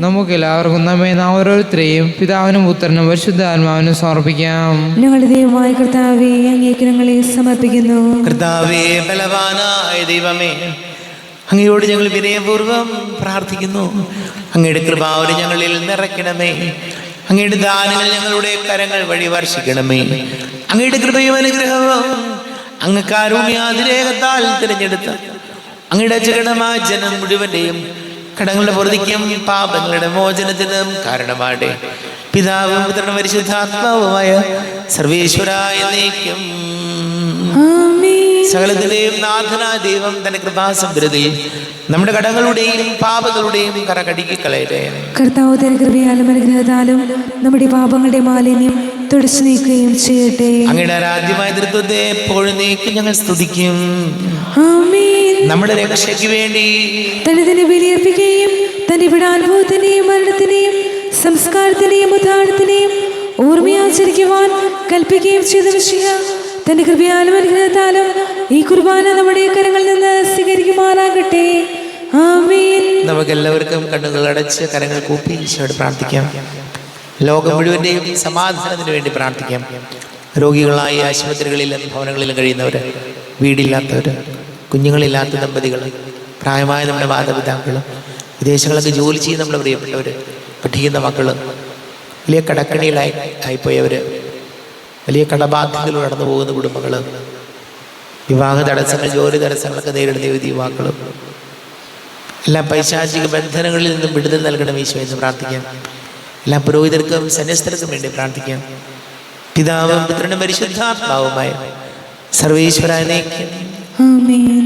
നമുക്കെല്ലാവർക്കും നമ്മെ നാം ഓരോരുത്തരെയും പിതാവിനും പുത്രനും പരിശുദ്ധാത്മാവിനും സമർപ്പിക്കാം. ഞങ്ങളുടെ ദൈവമായ കർത്താവേ, അങ്ങേക്ക് ഞങ്ങളെ സമർപ്പിക്കുന്നു. കർത്താവേ, ബലവാനായ ദൈവമേ, അങ്ങയോട് ഞങ്ങൾ വിനയപൂർവ്വം പ്രാർത്ഥിക്കുന്നു. അങ്ങയുടെ കൃപാവരം ഞങ്ങളിൽ നിറയ്ക്കണമേ. അങ്ങയുടെ ദാനങ്ങൾ ഞങ്ങളുടെ കരങ്ങൾ വഴി വർഷിക്കണമേ. അങ്ങയുടെ കൃപയും അനുഗ്രഹവും അങ്ങ് കാരുണ്യാതിരേകത്താൽ തിരഞ്ഞെടുത്ത അങ്ങയുടെ അജഗണമായ ജനം മുഴുവന്റെയും കടങ്ങളുടെ പൊറുതിക്കും പാപങ്ങളുടെ മോചനത്തിനും കാരണമാടെ പിതാവും പുത്രനും പരിശുദ്ധാത്മാവുമായ സർവേശ്വരായ എന്നേക്കും സകലത്തിന്റെയും നാഥനായ ദൈവം തന്റെ കൃപാസമൃദ്ധിയിൽ നമ്മുടെ കടങ്ങളുടെയും പാപങ്ങളുടെയും കറ കഴുകി കളയട്ടെ. കർത്താവ് തന്റെ കൃപയാലും അനുഗ്രഹത്താലും നമ്മുടെ പാപങ്ങളുടെ മാലിന്യം തുടച്ചു നീക്കുകയും ചെയ്യട്ടെ. അങ്ങയുടെ ആരാധ്യമായ തൃത്വത്തെ എപ്പോഴും നീക്കി ഞങ്ങൾ സ്തുതിക്കും. ആമേൻ. നമ്മുടെ രക്ഷയ്ക്ക് വേണ്ടി തന്നെ ബലിയർപ്പിക്കുകയും തന്റെ വിടാനുഭവത്തിന്റെയും മരണത്തിന്റെയും സംസ്കാരത്തിന്റെയും ഉദ്ധാരണത്തിന്റെയും ഓർമ്മയാചരിക്കുവാൻ കൽപ്പിക്കുകയും ചെയ്ത മിശിഹ തന്റെ കൃപയാലും അനുഗ്രഹത്താലും ഈ കുർബാന നമ്മുടെ കരങ്ങളിൽ നിന്ന് സ്വീകരിക്കുമാറാകട്ടെ. ആമേൻ. നമുക്കെല്ലാവർക്കും കണ്ണുകൾ അടച്ച് കരങ്ങൾ കൂപ്പി ഈശോയോട് പ്രാർത്ഥിക്കാം. ലോകം മുഴുവന്റെയും സമാധാനത്തിന് വേണ്ടി പ്രാർത്ഥിക്കാം. രോഗികളായി ആശുപത്രികളിലും ഭവനങ്ങളിലും കഴിയുന്നവർ, വീടില്ലാത്തവർ, കുഞ്ഞുങ്ങളില്ലാത്ത ദമ്പതികൾ, പ്രായമായ നമ്മുടെ മാതാപിതാക്കൾ, വിദേശങ്ങളൊക്കെ ജോലി ചെയ്യുന്ന നമ്മുടെ പ്രിയപ്പെട്ടവർ, പഠിക്കുന്ന മക്കൾ, വലിയ കടക്കണിയിലായിപ്പോയവർ, വലിയ കടബാധ്യതകൾ കടന്നു പോകുന്ന കുടുംബങ്ങൾ, വിവാഹ തടസ്സങ്ങൾ, ജോലി തടസ്സങ്ങളൊക്കെ നേരിടുന്ന യുവാക്കൾ, എല്ലാ പൈശാചിക ബന്ധനങ്ങളിൽ നിന്നും വിടുതൽ നൽകണം ഈശോ എന്ന് പ്രാർത്ഥിക്കാം. എല്ലാ പുരോഹിതർക്കും സന്യസ്തർക്കും വേണ്ടി പ്രാർത്ഥിക്കാം. പിതാവും പുത്രനും പരിശുദ്ധാത്മാവുമായ സർവേശ്വരായ എന്നേക്കും ആമേൻ.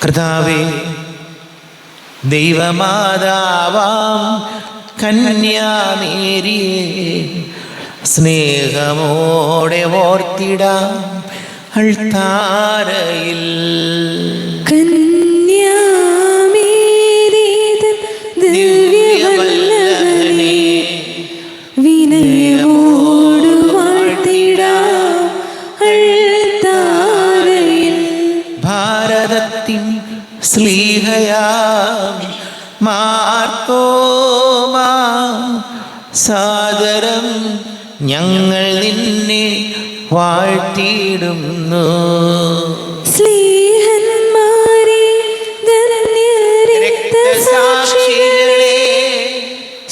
കർത്താവേ, ദൈവമാതാവാം കന്യാമേരിയെ സ്നേഹമോടെ ഓർത്തിടാം അൾത്താരയിൽ. ദിവ്യവല്ലഭനെ വിനയമോടു വാഴ്ത്തിടാം അൾത്താരയിൽ. ഭാരതത്തിൻ സ്ലീഹയാം മാർത്തോമാ സാദരം ഞങ്ങൾ നിന്നെ വാഴ്ത്തിയിടുന്നു. സ്ലീഹന്മാരെ രക്തസാക്ഷികളെ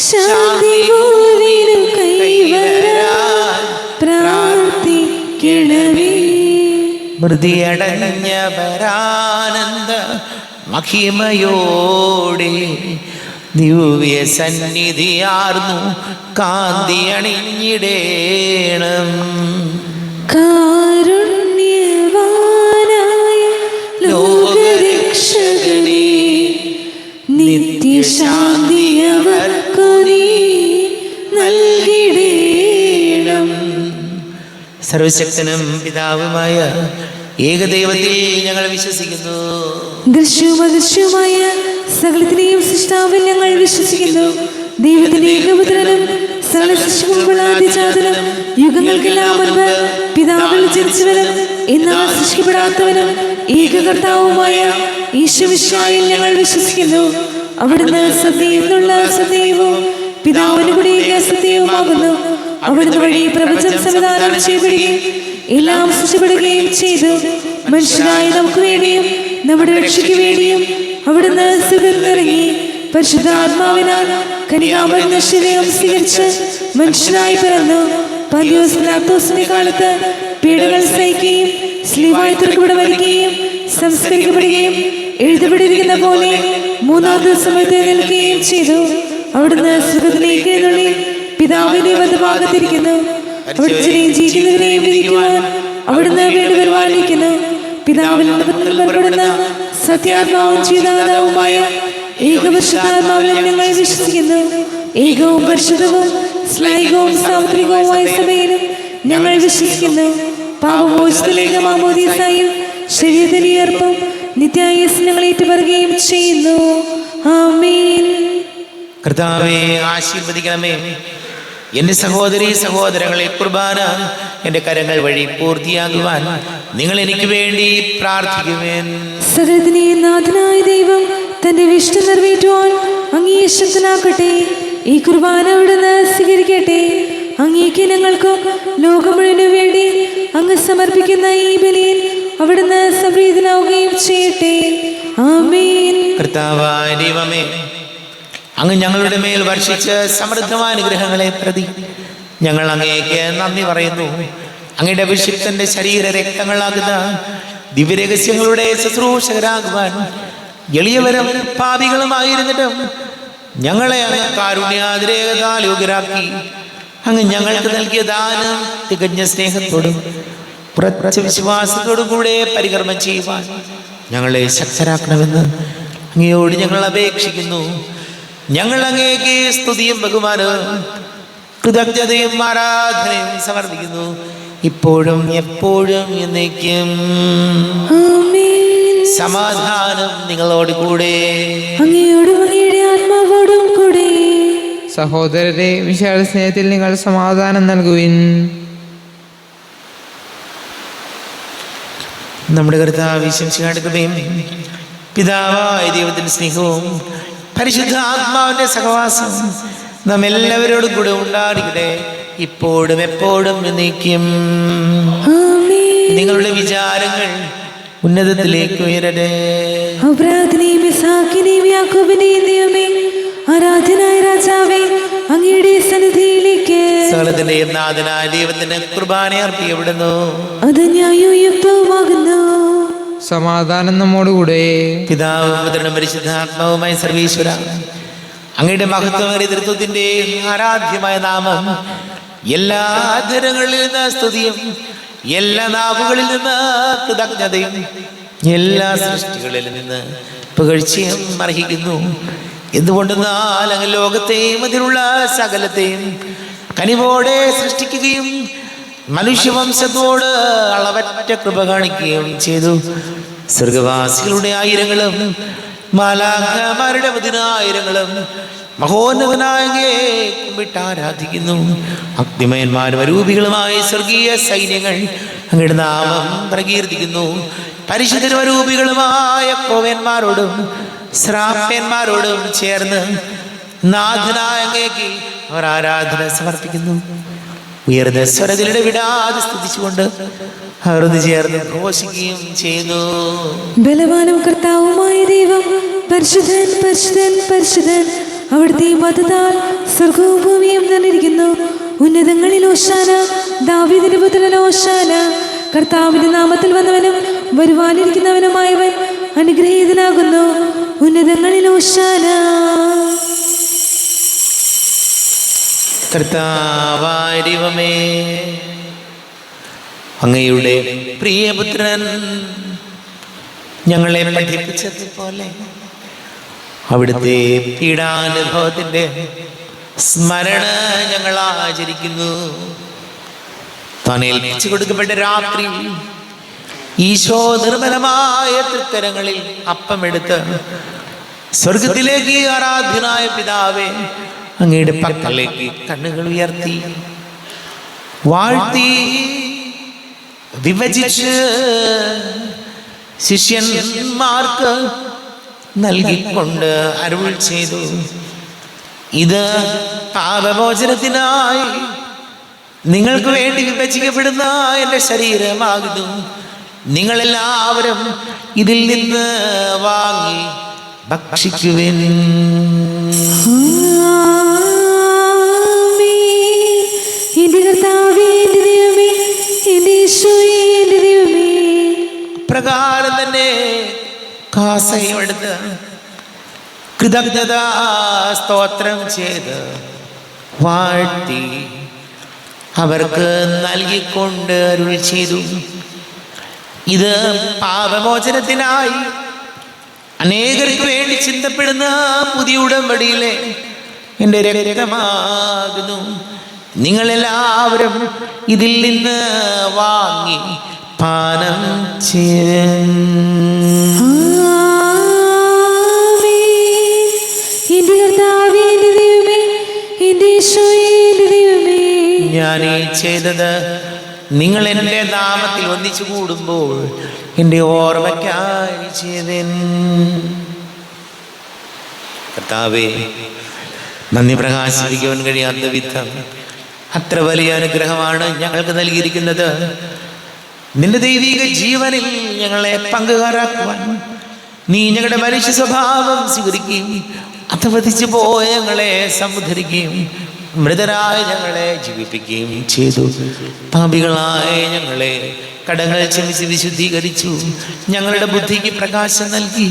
ശാന്തി ഭൂവിനു കൈവരാൻ പ്രാർത്ഥിക്കണമേ. മൃതിയടഞ്ഞവരാനന്ദ മഹിമയോടെ ദിവ്യ സന്നിധിയാർന്നു കാന്തി അണിഞ്ഞിടേണം. കാരുണ്യവാനായ ലോകരക്ഷകനേ, നിത്യശാന്തി അവർക്കു നീ നൽകിടേണം. സർവശക്തനും പിതാവുമായ ഏകദൈവത്തിൽ ഞങ്ങൾ വിശ്വസിക്കുന്നു. ദൃശ്യവും അദൃശ്യവുമായ സകലത്തിനെയും സൃഷ്ടാവിൽ ഞങ്ങൾ വിശ്വസിക്കുന്നു. ദൈവത്തിന്റെ ഏകപുത്രനും സകല സൃഷ്ടികൾക്കുള്ള ആദ്യജാതനും യുഗങ്ങൾക്കെല്ലാം മുൻപ് പിതാവിൽ ജനിച്ചവനും എന്നാൽ സൃഷ്ടിക്കപ്പെടാത്തവനും ഏകകർത്താവുമായ ഈശോമിശിഹായിൽ ഞങ്ങൾ വിശ്വസിക്കുന്നു. അവിടുന്ന് സത്യമുള്ള സത്യവും പിതാവിന് കൂടി സത്യവുമാകുന്നു. അവിടുന്ന് വഴി പ്രപഞ്ചം സംവിധാനം ചെയ്യപ്പെടുകയും എല്ലാം സൃഷ്ടിക്കപ്പെടുകയും ചെയ്തു. മനുഷ്യരായ നമുക്ക് വേണ്ടിയും നമ്മുടെ രക്ഷയ്ക്ക് വേണ്ടിയും അവിടുന്ന് സുഖമിറങ്ങി പരിശുദ്ധാത്മാവിനാൽ കന്യാമറിയ ശരീരം സ്വീകരിച്ച് മനുഷ്യനായി പിറന്നു. പന്തിയോസ് പിലാത്തോസിന്റെ കാലത്ത് പീഡകൾ സഹിക്കുകയും സ്ലീവായി തൂക്കപ്പെട്ട് മരിക്കുകയും സംസ്കരിക്കപ്പെടുകയും എഴുതപ്പെട്ടിരിക്കുന്ന പോലെ മൂന്നാം ദിവസം എഴുന്നേൽക്കുകയും ചെയ്തു. അവിടുന്ന് സ്വർഗ്ഗത്തിലേക്ക് എഴുന്നള്ളി പിതാവിന്റെ വലതുഭാഗത്തിരിക്കുന്നു. അവിടുത്തെ ജീവിക്കുന്നവരെയും വിധിക്കുവാൻ അവിടുന്ന് വേണ്ടി വരുവാനിരിക്കുന്നു. പിതാവിൽ നിന്ന് പുറപ്പെടുന്ന സത്യാത്മാവും ജീവദാതാവുമായ ഏകപരിശുദ്ധാത്മാവിലും ഞങ്ങൾ വിശ്വസിക്കുന്നു. ഏകവും പരിശുദ്ധവും സ്ലൈകവും സാർവത്രികവുമായ സഭയിലും ഞങ്ങൾ വിശ്വസിക്കുന്നു. പാപമോചനത്തിലേക്ക് മാമോദീസായും ശരീരത്തിന്റെ ഉയർപ്പും നിത്യായുസ്സും ഞങ്ങൾ ഏറ്റുപറയുകയും ചെയ്യുന്നു. ആമേൻ. കർത്താവേ, ആശീർവദിക്കണമേ. എൻ്റെ സഹോദരീ സഹോദരങ്ങളെ, കുർബാന എൻ്റെ കരങ്ങൾ വഴി പൂർത്തിയാകുവാൻ നിങ്ങൾ എനിക്ക് വേണ്ടി പ്രാർത്ഥിക്കുവേൻ. സകലത്തിനെയും നാഥനായ ദൈവം തന്റെ വിഷ്ണു നിറവേറ്റുവാൻ അങ്ങേ ശക്തനാക്കട്ടെ. ഈ കുർബാന അവിടുന്ന് സ്വീകരിക്കട്ടെ. അങ്ങേക്ക് ഞങ്ങൾക്കും ലോകം മുഴുവനും വേണ്ടി അങ്ങ് സമർപ്പിക്കുന്ന ഈ ബലിയിൽ അവിടുന്ന് സംപ്രീതനാവുകയും ചെയ്യട്ടെ. ആമേൻ. കർത്താവായ ദൈവമേ, അങ്ങ് ഞങ്ങളുടെ മേൽ വർഷിച്ച സമൃദ്ധമായ അനുഗ്രഹങ്ങളെ പ്രതി ഞങ്ങൾ അങ്ങേക്ക് നന്ദി പറയുന്നു. അങ്ങയുടെ അഭിഷിക്തന്റെ ശരീര രക്തങ്ങളാകുന്ന ദിവ്യരഹസ്യങ്ങളുടെ ശുശ്രൂഷകരാകുവാൻ എളിയവരും പാപികളുമായിരുന്നിട്ടും ഞങ്ങളെ അങ്ങ് കാരുണ്യാതിരേകതാൽ യോഗ്യരാക്കി. അങ്ങ് ഞങ്ങൾക്ക് നൽകിയ ദാനം തികഞ്ഞ സ്നേഹത്തോടും ഉറച്ച വിശ്വാസത്തോടും കൂടെ പരികർമ്മം ചെയ്യുവാൻ ഞങ്ങളെ ശക്തരാക്കണമെന്ന് അങ്ങയോട് ഞങ്ങൾ അപേക്ഷിക്കുന്നു. ഞങ്ങൾ അങ്ങേക്ക് സ്തുതിയും ബഹുമാനവും കൃതജ്ഞതയും ആരാധനയും സമർപ്പിക്കുന്നു, ഇപ്പോഴും എപ്പോഴും എന്നേക്കും. സമാധാനം നിങ്ങളോട് കൂടെ. സഹോദരരെ, വിശാല സ്നേഹത്തിൽ നിങ്ങൾ സമാധാനം നൽകുവിൻ. നമ്മുടെ കർത്താവ് ശംസിഹാടുകയും പിതാവായ ദൈവത്തിന്റെ സ്നേഹവും പരിശുദ്ധ ആത്മാവിന്റെ സഹവാസം നാം എല്ലാവരോടും കൂടെ ഉണ്ടാകട്ടെ, ഇപ്പോഴും എപ്പോഴും എന്നേക്കും. നിങ്ങളുടെ വിചാരങ്ങൾ ഉന്നതത്തിലേക്ക് ഉയരട്ടെ. ആരാധനായ രാജാവേ, അങ്ങയുടെ സന്നിധിയിലേക്ക് സകലത്തിന്റെയും നാഥനായ ദൈവത്തിന് കുർബാന അർപ്പിക്കപ്പെടുന്നു. അത് ന്യായയുക്തവുമാകുന്നു. സമാധാനം നമ്മോടുകൂടെ. പിതാവും പുത്രനും പരിശുദ്ധാത്മാവുമായ സർവീശ്വര, അങ്ങയുടെ മഹത്വമേറിയ തൃത്വത്തിന്റെ ആരാധ്യമായ നാമം എല്ലാ അധരങ്ങളിൽ നിന്ന് സ്തുതിയും എല്ലാ നാവുകളിൽ നിന്ന് കൃതജ്ഞതയും എല്ലാ സൃഷ്ടികളിൽ നിന്ന് പുകഴ്ചയും അർഹിക്കുന്നു. എന്തുകൊണ്ടെന്നാൽ അങ്ങ് ലോകത്തെയും അതിലുള്ള സകലത്തെയും കനിവോടെ സൃഷ്ടിക്കുകയും മനുഷ്യവംശത്തോട് അളവറ്റ കൃപ കാണിക്കുകയും ചെയ്തു. സ്വർഗവാസികളുടെ ആയിരങ്ങളും മാലാഖമാരുടെ 10,000 മഹോന്നതനായ കുമ്പിട്ട് ആരാധിക്കുന്നു. അഗ്നിമയന്മാരും അരൂപികളുമായ സ്വർഗീയ സൈന്യങ്ങൾ അങ്ങയുടെ നാമം പ്രകീർത്തിക്കുന്നു. പരിശുദ്ധരും അരൂപികളുമായ കോവന്മാരോടും ശ്രാപ്യന്മാരോടും ചേർന്ന് നാഥനായ അങ്ങേക്ക് അവർ ആരാധന സമർപ്പിക്കുന്നു. ഉയർന്ന സ്വരത്തിലിടെ വിടാതെ സ്തുതിച്ചുകൊണ്ട് അവർ ചേർന്ന് ഘോഷിക്കുകയും ചെയ്യുന്നു. ബലവാനും കർത്താവുമായ ദൈവം പരിശുദ്ധൻ പരിശുദ്ധൻ പരിശുദ്ധൻ, അവിടുത്തെ മതത്താൽ സ്വർഗവും ഭൂമിയും നിറഞ്ഞിരിക്കുന്നു. ഉന്നതങ്ങളിൽ ഓശാന, ദാവീദിന്റെ പുത്രൻ ഓശാന. കർത്താവിന്റെ നാമത്തിൽ വന്നവനും വരുവാനിരിക്കുന്നവനുമായവൻ അനുഗ്രഹീതനാകുന്നു. ഉന്നതങ്ങളിൽ ഓശാന. കർത്താവായ ദൈവമേ, അങ്ങയുടെ പ്രിയപുത്രൻ ഞങ്ങളെ പഠിപ്പിച്ചതുപോലെ അവിടുത്തെ പീഡാനുഭവത്തിന്റെ സ്മരണ ഞങ്ങൾ ആചരിക്കുന്നു. താൻ ഏൽപ്പിച്ചു കൊടുക്കപ്പെട്ട രാത്രി ഈശോ നിർമ്മലമായ തൃക്കരങ്ങളിൽ അപ്പമെടുത്ത് സ്വർഗത്തിലേക്ക് ആരാധ്യനായ പിതാവേ അങ്ങയുടെ പക്കലേക്ക് കണ്ണുകൾ ഉയർത്തി വാഴ്ത്തി വിഭജിച്ച് ശിഷ്യന്മാർക്ക് നൽകിക്കൊണ്ട് അരുൾ ചെയ്തു, ഇത് പാപമോചനത്തിനായി നിങ്ങൾക്ക് വേണ്ടി വിഭജിക്കപ്പെടുന്ന എൻ്റെ ശരീരമാകുന്നു. നിങ്ങളെല്ലാവരും ഇതിൽ നിന്ന് വാങ്ങി ഭക്ഷിക്കുവിൻ. മസയും എടുത്ത് കൃതജ്ഞതാ സ്തോത്രം ചെയ്ത് വാഴ്ത്തി അവർക്ക് നൽകിക്കൊണ്ട് അരുൾ ചെയ്തു, ഇത് പാപമോചനത്തിനായി അനേകർക്ക് വേണ്ടി ചിന്തപ്പെടുന്ന പുതിയ ഉടമ്പടിയിലെ എൻ്റെ രക്തമാകുന്നു. നിങ്ങളെല്ലാവരും ഇതിൽ നിന്ന് വാങ്ങി പാനം ചെയ്യും. ഞാൻ ഈ ചെയ്തത് നിങ്ങൾ എൻ്റെ നാമത്തിൽ ഒന്നിച്ചു കൂടുമ്പോൾ എൻ്റെ ഓർമ്മയ്ക്കായി ചെയ്തൻ. കർത്താവേ, നന്ദി പ്രകാശിപ്പിക്കുവാൻ കഴിയാത്ത വിധം അത്ര വലിയ അനുഗ്രഹമാണ് ഞങ്ങൾക്ക് നൽകിയിരിക്കുന്നത്. നിന്റെ ദൈവിക ജീവനിൽ ഞങ്ങളെ പങ്കുകാരാക്കുവാൻ നീ ഞങ്ങളുടെ മനുഷ്യ സ്വഭാവം സ്വീകരിക്കുകയും അധപതിച്ചു പോയ ഞങ്ങളെ സമുദ്ധരിക്കുകയും മൃതരായ ഞങ്ങളെ ജീവിപ്പിക്കുകയും ചെയ്തു. പാപികളായ ഞങ്ങളെ കടങ്ങൾ ക്ഷമിച്ച് വിശുദ്ധീകരിച്ചു. ഞങ്ങളുടെ ബുദ്ധിക്ക് പ്രകാശം നൽകി.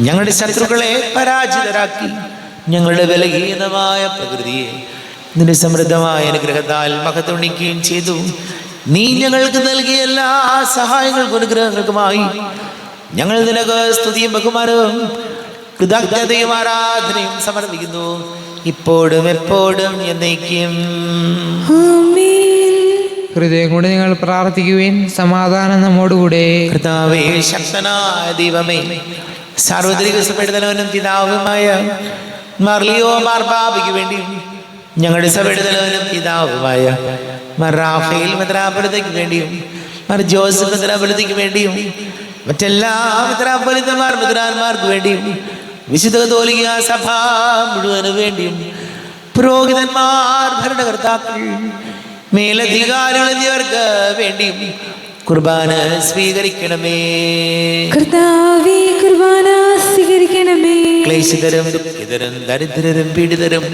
ഞങ്ങളുടെ ശത്രുക്കളെ പരാജിതരാക്കി. ഞങ്ങളുടെ ബലഹീനമായ പ്രകൃതിയെ നിന്റെ സമൃദ്ധമായ അനുഗ്രഹത്താൽ മഹത്വണിക്കുകയും ചെയ്തു. നീ ഞങ്ങൾക്ക് നൽകിയ എല്ലാ സഹായങ്ങൾക്കും അനുഗ്രഹങ്ങൾക്കുമായി ഞങ്ങൾ നിനക്ക് സ്തുതിയും ബഹുമാനവും കൃതജ്ഞതയും ആരാധനയും സമർപ്പിക്കുന്നു, ഇപ്പോഴും എപ്പോഴും എന്നേക്കും. ഹൃദയം കൊണ്ട് നിങ്ങൾ പ്രാർത്ഥിക്കുവിൻ. സമാധാനം നമ്മോടുകൂടെ. കർത്താവേ, ശക്തനായ ദൈവമേ, സാർവത്രിക സഭയുടെ പിതാവുമായ മർലിയോ മാർബാബയ്ക്ക് വേണ്ടിയും ഞങ്ങളുടെ സഭയുടെ തലവനും പിതാവുമായ റാഫേൽ മെത്രാപ്പൊലീത്തയ്ക്ക് വേണ്ടിയും ജോസഫ് മെത്രാപ്പൊലീത്തയ്ക്ക് വേണ്ടിയും മറ്റെല്ലാ മെത്രാന്മാർക്ക് വേണ്ടിയും വിശുദ്ധ കത്തോലിക്ക സഭ മുഴുവന് വേണ്ടിയും പുരോഹിതന്മാർ, ഭരണകർത്താക്കൾ, മേലധികാരികൾ എന്നിവർക്ക് വേണ്ടിയും കുർബാന സ്വീകരിക്കണമേ. കർത്താവേ, കുർബാന സ്വീകരിക്കണമേ. ക്ലേശിതരും ദുഃഖിതരും ദരിദ്രരും പീഡിതരും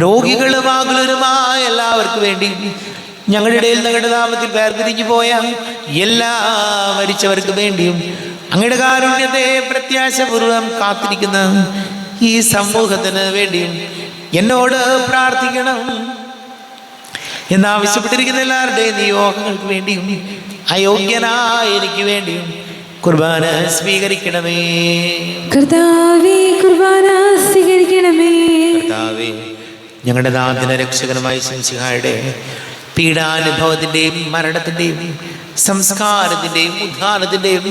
രോഗികളും ആകുലരുമായ എല്ലാവർക്കും വേണ്ടി ഞങ്ങളുടെ ഇടയിൽ ഞങ്ങളുടെ നാമത്തിൽ വേർതിരിഞ്ഞു പോയ എല്ലാ മരിച്ചവർക്ക് വേണ്ടിയും അങ്ങയുടെ കാരുണ്യത്തെ പ്രത്യാശപൂർവം കാത്തിരിക്കുന്ന ഈ സമൂഹത്തിന് വേണ്ടിയും എന്നോട് പ്രാർത്ഥിക്കണം എന്നാവശ്യപ്പെട്ടിരിക്കുന്ന എല്ലാവരുടെയും നിയോഗങ്ങൾക്ക് വേണ്ടിയും അയോഗ്യനായ എനിക്ക് വേണ്ടിയും കുർബാന സ്വീകരിക്കണമേ. കർത്താവേ, കുർബാന സ്വീകരിക്കണമേ. കർത്താവേ, ഞങ്ങളുടെ നാഥന രക്ഷകനുമായ ശംസിഹായുടെ പീഡാനുഭവത്തിൻ്റെയും മരണത്തിൻ്റെയും സംസ്കാരത്തിൻ്റെയും ഉദ്ധാനത്തിൻ്റെയും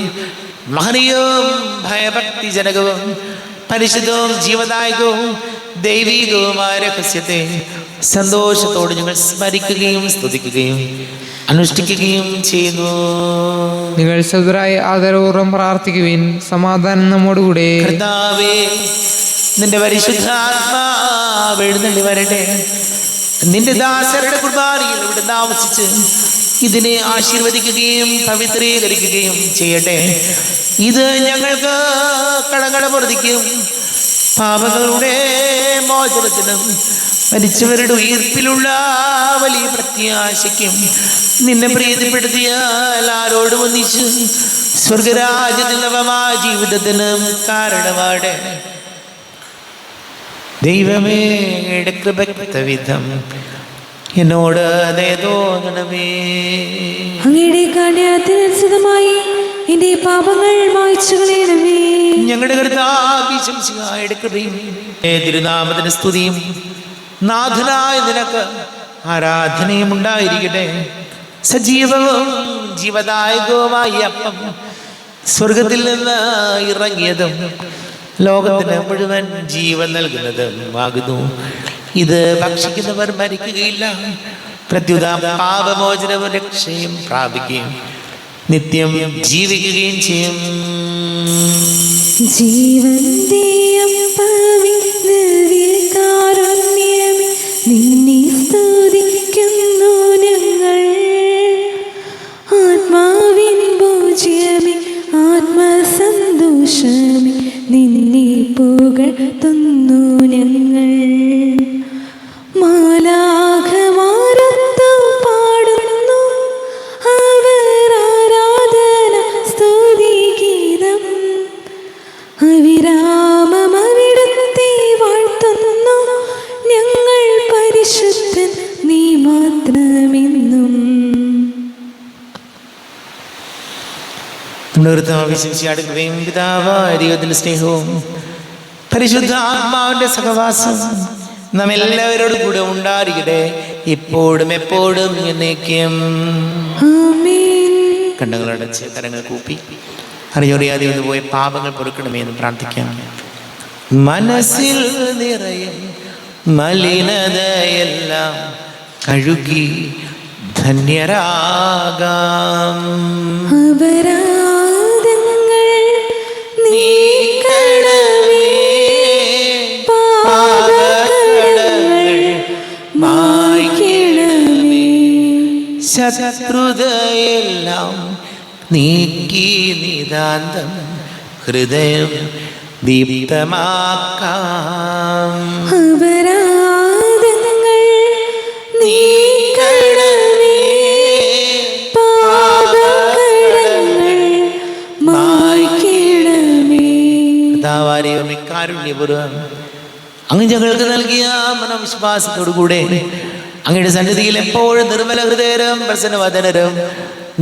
മഹനീയവും ഭയഭക്തിജനകവും പരിശുദ്ധവും ജീവദായകവും ദൈവികവുമായ രഹസ്യത്തെ സന്തോഷത്തോട് ഞങ്ങൾ സ്മരിക്കുകയും സ്തുതിക്കുകയും അനുഷ്ഠിക്കുകയും ചെയ്യുന്നു. നിങ്ങൾ സദായി ആദരപൂർവ്വം പ്രാർത്ഥിക്കുവിൻ. സമാധാനം നമ്മോടുകൂടെ. കർത്താവേ, നിന്റെ പരിശുദ്ധാത്മാവ് എഴുന്നള്ളി വരട്ടെ. നിന്റെ ദാസരുടെ കുർബാനയിൽ ഇവിടെ താമസിച്ച് ഇതിനെ ആശീർവദിക്കുകയും പവിത്രീകരിക്കുകയും ചെയ്യട്ടെ. ഇത് ഞങ്ങൾക്ക് കടങ്ങളുടെ പൊറുതിക്കും പാപങ്ങളുടെ മോചനത്തിനും മരിച്ചവരുടെ ഉയർപ്പിലുള്ള വലിയ പ്രത്യാശയ്ക്കും നിന്നെ പ്രീതിപ്പെടുത്തിയ എല്ലാവരോടും ഒന്നിച്ച് സ്വർഗരാജ്യത്തിൽ നവമായ ജീവിതത്തിനും കാരണമാടെ. ദൈവമേ, കൃപയ്ക്ക് വിധം എന്നോട് ദയ തോന്നണമേ. അങ്ങയുടെ കാരുണ്യത്തിനനുസൃതമായി എന്റെ പാപങ്ങൾ മായ്ച്ചു കളയണമേ. ഞങ്ങളുടെ കർത്താവായ ശംസിഹായുടെ കൃപയും തിരുനാമത്തിന് സ്തുതിയും നാഥനായ നിനക്ക് ആരാധനയും ഉണ്ടായിരിക്കട്ടെ. സജീവവും ജീവദായകവുമായ അപ്പം സ്വർഗത്തിൽ നിന്ന് ഇറങ്ങിയതും ലോകത്തിന് മുഴുവൻ ജീവൻ നൽകുന്നതും ആകുന്നു. ഇത് ഭക്ഷിക്കുന്നവർ മരിക്കുകയില്ല, പ്രത്യുത പാപമോചനവും രക്ഷയും പ്രാപിക്കുകയും നിത്യം ജീവിക്കുകയും ചെയ്യും. ജീവന്റെ അപ്പമേ, ദിവ്യകാരുണ്യമേ, നിന്നെ സ്തുതിക്കുന്നു ഞങ്ങൾ. ആത്മാവിൻ പൂജ്യമേ, ആത്മസന്തോഷമേ, നിന്നെ പുകഴ്ത്തുന്നു ഞങ്ങൾ. മാലാഖമാരൊത്തു പാടുന്നു അവർ ആരാധന സ്തുതിഗീതം. നമ്മുടെ പിതാവായ ദൈവത്തിന്റെ സ്നേഹവും പരിശുദ്ധ ആത്മാവിന്റെ സഹവാസം നാം എല്ലാവരോടും കൂടെ ഉണ്ടായിരിക്കട്ടെ, ഇപ്പോഴും എപ്പോഴും എന്നേക്കും. കണ്ണുകളടച്ച് കരങ്ങൾ കൂപ്പി അറിയൊറിയാതെ ഒന്ന് പോയ പാപങ്ങൾ പൊറുക്കണമേ എന്ന് പ്രാർത്ഥിക്കാം. മനസ്സിൽ നിറയും മലിനതയെല്ലാം കഴുകി ധന്യരാകാം. ശത്രുതയെല്ലാം നീക്കി നിതാന്തം ഹൃദയം ദീപ്തമാക്കാം. കാരുണ്യപൂർവ്വം അങ്ങ് ഞങ്ങൾക്ക് നൽകിയ മനവിശ്വാസത്തോടുകൂടെ അങ്ങയുടെ സന്നിധിയിൽ എപ്പോഴും നിർമ്മല ഹൃദയരും പ്രസന്നവദനരും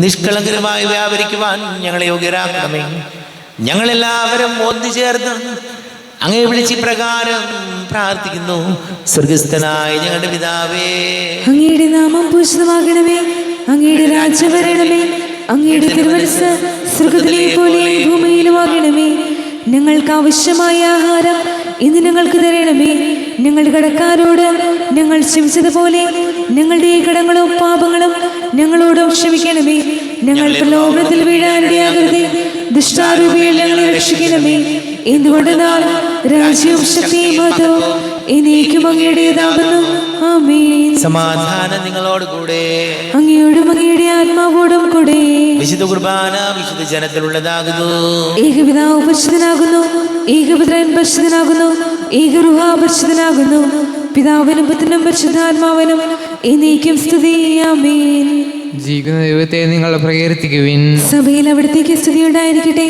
നിഷ്കളങ്കരുമായി വ്യാപരിക്കുവാൻ ഞങ്ങളെ യോഗ്യരാക്കണമേ. ഞങ്ങളെല്ലാവരും ഒന്നുചേർന്ന് അങ്ങേ വിളിച്ച് പ്രകാരം പ്രാർത്ഥിക്കുന്നു. സ്വർഗസ്ഥനായ ഞങ്ങളുടെ പിതാവേ, അങ്ങയുടെ നാമം പൂജിതമാകണമേ, അങ്ങയുടെ രാജ്യം വരണമേ, അങ്ങയുടെ തിരുമനസ്സ് സ്വർഗ്ഗത്തിലെ പോലെ ഭൂമിയിലുമാകണമേ. ഞങ്ങൾക്ക് ആവശ്യമായ ആഹാരം ഇന്ന് ഞങ്ങൾക്ക് തരണമേ. ഞങ്ങളുടെ കടക്കാരോട് ഞങ്ങൾ ക്ഷമിച്ചതുപോലെ ഞങ്ങളുടെ കടങ്ങളും പാപങ്ങളും ഞങ്ങളോടും ക്ഷമിക്കണമേ. ഞങ്ങൾ പ്രലോഭനത്തിൽ വീഴാനിടയാകരുതേ, ദുഷ്ടാരൂപിയിൽ ഞങ്ങളെ രക്ഷിക്കണമേ. എന്തുകൊണ്ടെന്നാൽ രാജ്യവും ശക്തിയും മഹത്വവും എന്നേക്കും അങ്ങയുടേതാകുന്നു. ആമേൻ. സമാധാനം നിങ്ങളോട് കൂടെ, അങ്ങയോടും അങ്ങയുടെ ആത്മാവോടും കൂടെ. വിശുദ്ധ കുർബാന വിശുദ്ധ ജനത്തിലുള്ളതാകുന്നു. ഏകപിതാവ് പരിശുദ്ധനാകുന്നു, ഏകപുത്രൻ പരിശുദ്ധനാകുന്നു, ഏകരൂഹ പരിശുദ്ധനാകുന്നു. പിതാവിനും പുത്രനും പരിശുദ്ധാത്മാവിനും എന്നേക്കും സ്തുതി. ആമേൻ. ജീവിക്കുന്ന ദൈവത്തെ നിങ്ങൾ പ്രകീർത്തിക്കുവിൻ. സഭയിൽ അവിടത്തേക്ക് സ്തുതി ഉണ്ടായിരിക്കട്ടെ.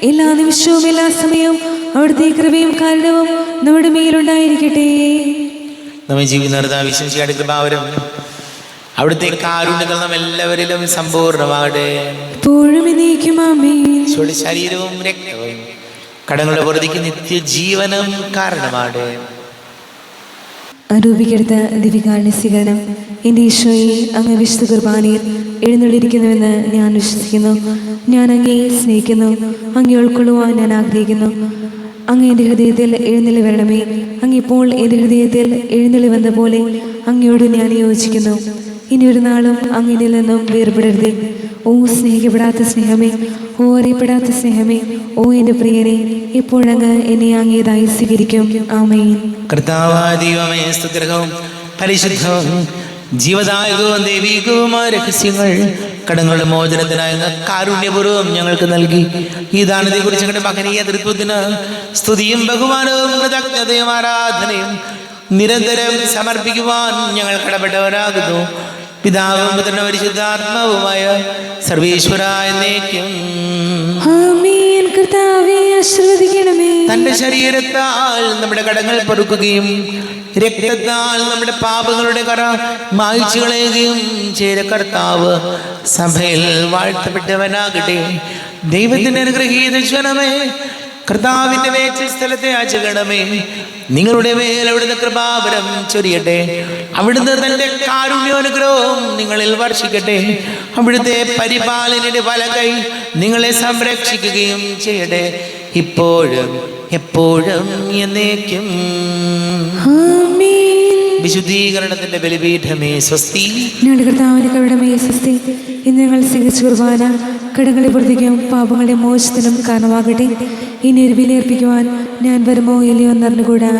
എല്ലാ നിമിഷവും എല്ലാ സമയവും അവിടുത്തെ കൃപയും കാരണവും നമ്മുടെ മേലുണ്ടായിരിക്കട്ടെ. നമ്മെ ജീവിക്കുന്ന വിശ്വസിക്കാട് കൃപാവരും അവിടുത്തെ കാരുണ്യങ്ങൾ നാം എല്ലാവരിലും സമ്പൂർണ്ണമാകട്ടെ. എപ്പോഴും എന്നേക്കും ആമേൻ. ശരീരവും രക്തവും കടങ്ങളുടെ പുറത്തേക്ക് നിത്യജീവനം കാരണമാകട്ടെ. അരൂപിക്കെടുത്ത ദിവികാരുണ്യ സ്വീകരണം. എൻ്റെ ഈശോയെ, അങ്ങ് വിശുദ്ധ കുർബാനയിൽ എഴുന്നള്ളിയിരിക്കുന്നുവെന്ന് ഞാൻ വിശ്വസിക്കുന്നു. ഞാൻ അങ്ങയെ സ്നേഹിക്കുന്നു, അങ്ങയെ ഉൾക്കൊള്ളുവാൻ ഞാൻ ആഗ്രഹിക്കുന്നു. അങ്ങ് എൻ്റെ ഹൃദയത്തിൽ എഴുന്നള്ളി വരണമേ. അങ്ങിപ്പോൾ എൻ്റെ ഹൃദയത്തിൽ എഴുന്നള്ളി വന്ന പോലെ അങ്ങയോട് ഞാൻ യോജിക്കുന്നു. ഇനി ഒരു നാളും അങ്ങിൽ നിന്നും വേർപെടരുതേ. ഓ സ്നേഹിക്കപ്പെടാത്ത സ്നേഹമേ, ഓ അറിയപ്പെടാത്ത സ്നേഹമേ, ഓ എൻ്റെ പ്രിയനെ, ഇപ്പോഴങ്ങ് എന്നെ അങ്ങേതായി സ്വീകരിക്കും. ആമേൻ. കർത്താവായ ദൈവമേ, സ്തുത്യർഹവും പരിശുദ്ധവും ജീവദായകവും ദൈവികവുമായ രഹസ്യങ്ങൾ കടങ്ങളുടെ മോചനത്തിനായി കാരുണ്യപൂർവ്വം ഞങ്ങൾക്ക് നൽകി. ഈ ദാനത്തെക്കുറിച്ച് ഞങ്ങളുടെ മകനീയ തൃത്വത്തിന് സ്തുതിയും ബഹുമാനവും കൃതജ്ഞതയും ആരാധനയും നിരന്തരം സമർപ്പിക്കുവാൻ ഞങ്ങൾ കടപ്പെട്ടവരാകുന്നു. പിതാവും പുത്രനും പരിശുദ്ധാത്മാവുമായ സർവേശ്വരായ എന്നേക്കും. തന്റെ ശരീരത്താൽ നമ്മുടെ കടങ്ങൾ പൊറുക്കുകയും രക്തത്താൽ നമ്മുടെ പാപങ്ങളുടെ കറ മായ്ച്ചു കളയുകയും ചെയ്ത കർത്താവ് സഭയിൽ വാഴ്ത്തപ്പെട്ടവനാകട്ടെ. ദൈവത്തിന്റെ അനുഗ്രഹീത ക്ഷണമേ, കർത്താവിന്റെ വേച്ച സ്ഥലത്തെ ആചരണമേ, നിങ്ങളുടെ മേൽ അവിടുന്ന് കൃപാവരം ചൊരിയട്ടെ. അവിടുന്ന് തന്റെ കാരുണ്യാനുഗ്രഹവും നിങ്ങളിൽ വർഷിക്കട്ടെ. അവിടുത്തെ പരിപാലനയുടെ വലകൈ നിങ്ങളെ സംരക്ഷിക്കുകയും ചെയ്യട്ടെ, ഇപ്പോഴും എപ്പോഴും എന്നേക്കും. വിശുദ്ധീകരണത്തിന്റെ ബലിപീഠമേ സ്വസ്തി. ഞങ്ങളുടെ കർത്താവിന്റെ കരുണമേ സ്വസ്തി. ഇന്ന് ഞങ്ങൾ സ്വീകരിച്ച കുർബാന കടങ്ങളെ പൊറുതിക്കും പാപങ്ങളുടെ മോചനത്തിനും കാരണമാകട്ടെ. ഇനി ഒരു ബലിയർപ്പിക്കുവാൻ ഞാൻ വരുമോ ഇല്ലയോ എന്നറിഞ്ഞുകൂടാ.